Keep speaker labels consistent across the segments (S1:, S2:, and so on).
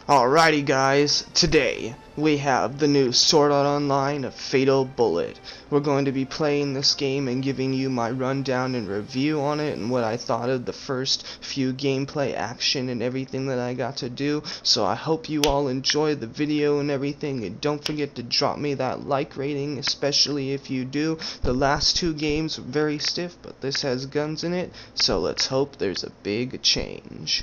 S1: Alrighty guys, today we have the new Sword Art Online Fatal Bullet. We're going to be playing this game and giving you my rundown and review on it and what I thought of the first few gameplay action and everything that I got to do. So I hope you all enjoy the video and everything, and don't forget to drop me that like rating, especially if you do. The last two games were very stiff, but this has guns in it, so let's hope there's a big change.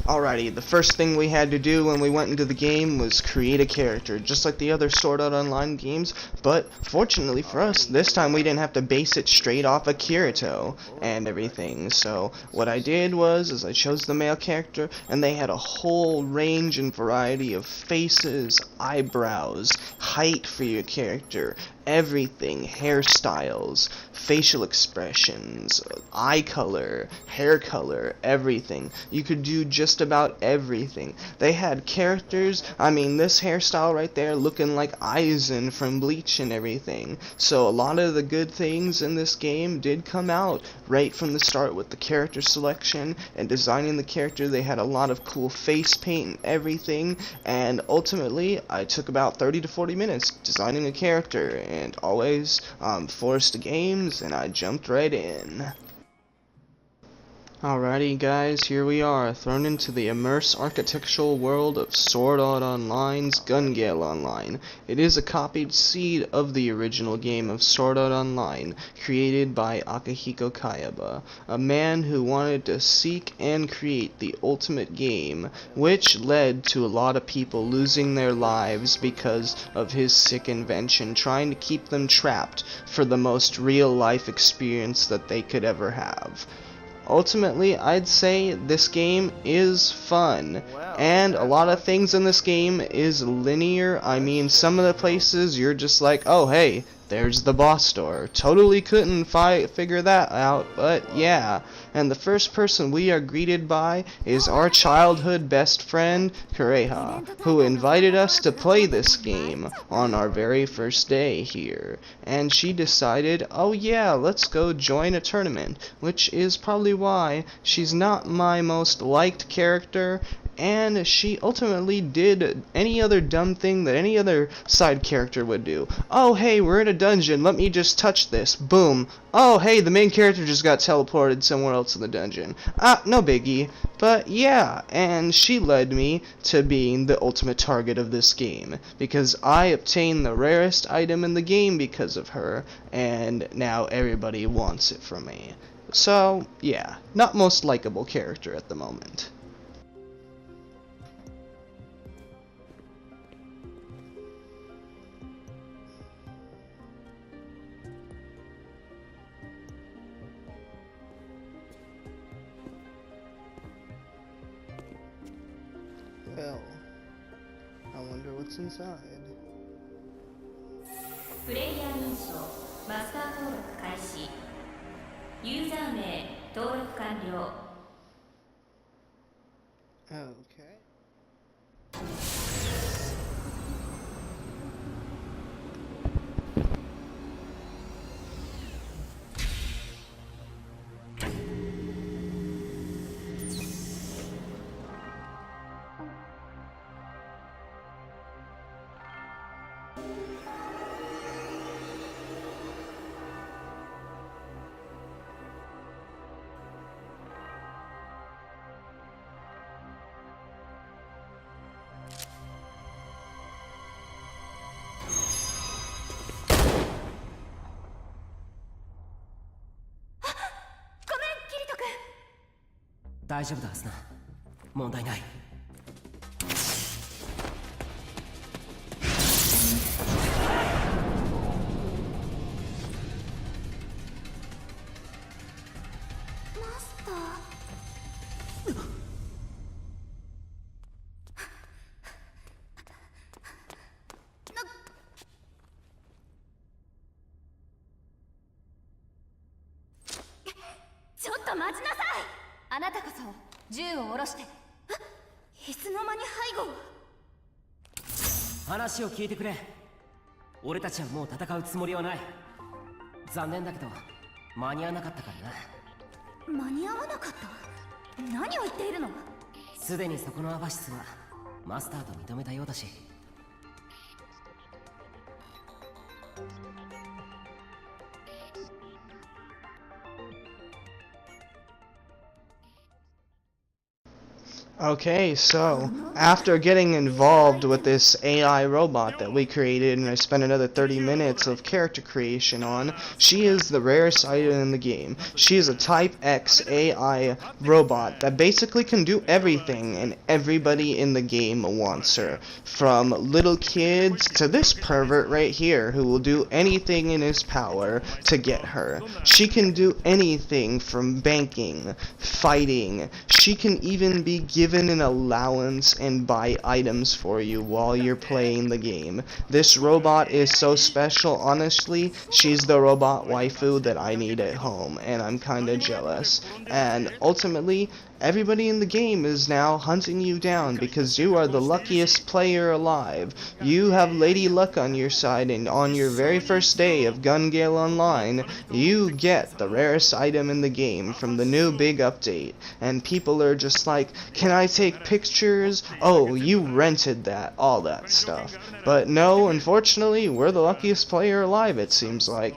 S1: Alrighty, the first thing we had to do when we went into the game was create a character, just like the other Sword Art Online games, but fortunately for us, this time we didn't have to base it straight off of Kirito and everything. So what I did was I chose the male character, and they had a whole range and variety of faces, eyebrows, height for your character, everything, hairstyles, facial expressions, eye color, hair color, everything. You could do just about everything. They had characters, I mean, this hairstyle right there looking like Aizen from Bleach and everything. So a lot of the good things in this game did come out right from the start with the character selection and designing the character. They had a lot of cool face paint and everything, and ultimately I took about 30 to 40 minutes designing a character, and always Forest Games, and I jumped right in. Alrighty guys, here we are, thrown into the immersive architectural world of Sword Art Online's Gun Gale Online. It is a copied seed of the original game of Sword Art Online, created by Akihiko Kayaba, a man who wanted to seek and create the ultimate game, which led to a lot of people losing their lives because of his sick invention, trying to keep them trapped for the most real-life experience that they could ever have. Ultimately, I'd say this game is fun, and a lot of things in this game is linear. I mean, some of the places you're just like, oh hey, there's the boss door. Totally couldn't figure that out, but yeah. And the first person we are greeted by is our childhood best friend, Kureha, who invited us to play this game on our very first day here. And she decided, oh yeah, let's go join a tournament, which is probably why she's not my most liked character, and she ultimately did any other dumb thing that any other side character would do. Oh hey, we're in a dungeon, let me just touch this. Boom. Oh hey, the main character just got teleported somewhere else in the dungeon. No biggie. But yeah, and she led me to being the ultimate target of this game, because I obtained the rarest item in the game because of her, and now everybody wants it from me. So yeah, not most likable character at the moment. Well, I wonder what's inside.
S2: プレイヤー認証マスター登録開始ユーザー名登録完了
S1: Okay.
S3: 大丈夫だはずな。問題ない。
S2: マスター。ちょっと待ちなさい。あなたこそ銃を下ろして。いつの間に背後を。
S3: 話を聞いてくれ。俺たちはもう戦うつもりはない。残念だけど間に合わなかったからな。
S2: 間に合わなかった。何を言っているの。
S3: すでにそこのアバシスはマスターと認めたようだし。
S1: Okay, so after getting involved with this AI robot that we created, and I spent another 30 minutes of character creation on, she is the rarest item in the game. She is a Type X AI robot that basically can do everything, and everybody in the game wants her. From little kids to this pervert right here who will do anything in his power to get her. She can do anything from banking, fighting. She can even be given an allowance and buy items for you while you're playing the game. This robot is so special, honestly. She's the robot waifu that I need at home, and I'm kinda jealous. And ultimately, everybody in the game is now hunting you down because you are the luckiest player alive. You have Lady Luck on your side, and on your very first day of Gun Gale Online, you get the rarest item in the game from the new big update. And people are just like, can I take pictures? Oh, you rented that, all that stuff. But no, unfortunately, we're the luckiest player alive, it seems like.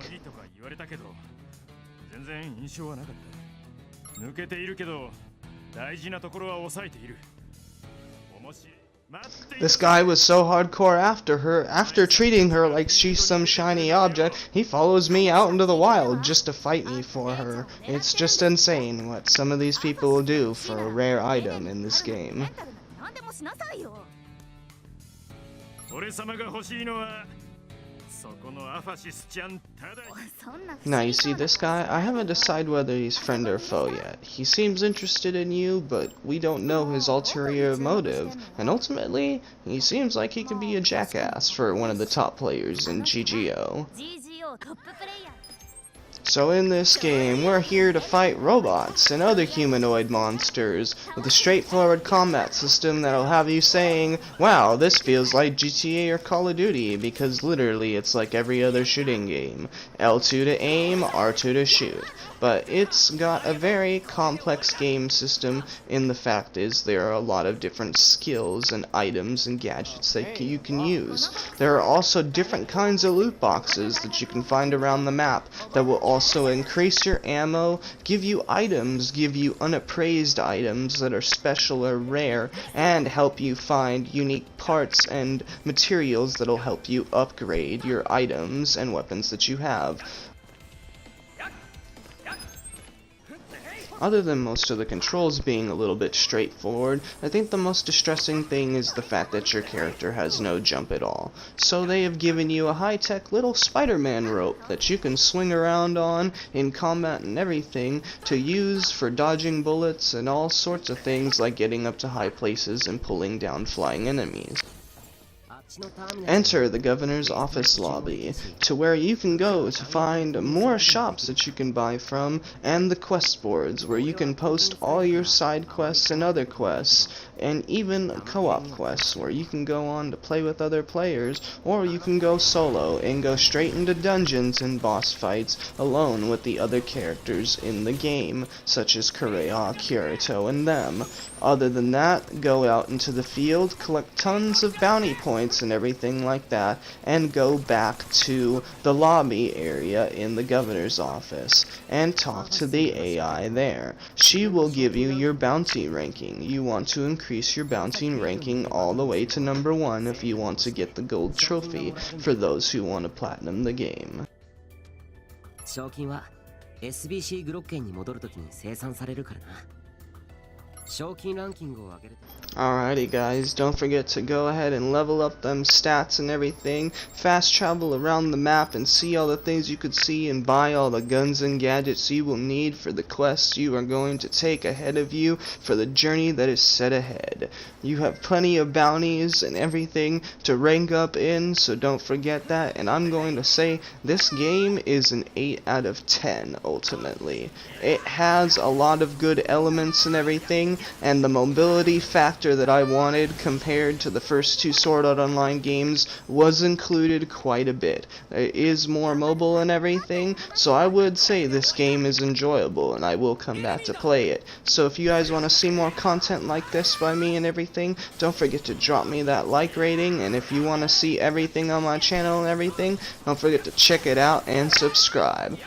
S1: This guy was so hardcore after her. After treating her like she's some shiny object, he follows me out into the wild just to fight me for her. It's just insane what some of these people will do for a rare item in this game. Now you see this guy, I haven't decided whether he's friend or foe yet. He seems interested in you, but we don't know his ulterior motive, and ultimately, he seems like he could be a jackass for one of the top players in GGO. So in this game, we're here to fight robots and other humanoid monsters with a straightforward combat system that'll have you saying, wow, this feels like GTA or Call of Duty, because literally it's like every other shooting game. L2 to aim, R2 to shoot. But it's got a very complex game system in the fact is there are a lot of different skills and items and gadgets that you can use. There are also different kinds of loot boxes that you can find around the map that will also increase your ammo, give you items, give you unappraised items that are special or rare, and help you find unique parts and materials that'll help you upgrade your items and weapons that you have. Other than most of the controls being a little bit straightforward, I think the most distressing thing is the fact that your character has no jump at all. So they have given you a high-tech little Spider-Man rope that you can swing around on in combat and everything to use for dodging bullets and all sorts of things like getting up to high places and pulling down flying enemies. Enter the governor's office lobby, to where you can go to find more shops that you can buy from, and the quest boards, where you can post all your side quests and other quests, and even co-op quests, where you can go on to play with other players, or you can go solo and go straight into dungeons and boss fights alone with the other characters in the game, such as Kureha, Kirito, and them. Other than that, go out into the field, collect tons of bounty points and everything like that, and go back to the lobby area in the governor's office, and talk to the AI there. She will give you your bounty ranking. You want to increase your bounty ranking all the way to number 1 if you want to get the gold trophy for those who want to platinum the game.
S3: 賞金は SBC グロッケンに戻るときに生産されるからな。賞金ランキングを上げると
S1: Alrighty guys, don't forget to go ahead and level up them stats and everything, fast travel around the map and see all the things you could see and buy all the guns and gadgets you will need for the quests you are going to take ahead of you for the journey that is set ahead. You have plenty of bounties and everything to rank up in, so don't forget that, and I'm going to say this game is an 8 out of 10 ultimately. It has a lot of good elements and everything, and the mobility factor that I wanted compared to the first two Sword Art Online games was included quite a bit. It is more mobile and everything, so I would say this game is enjoyable and I will come back to play it. So if you guys want to see more content like this by me and everything, don't forget to drop me that like rating, and if you want to see everything on my channel and everything, don't forget to check it out and subscribe.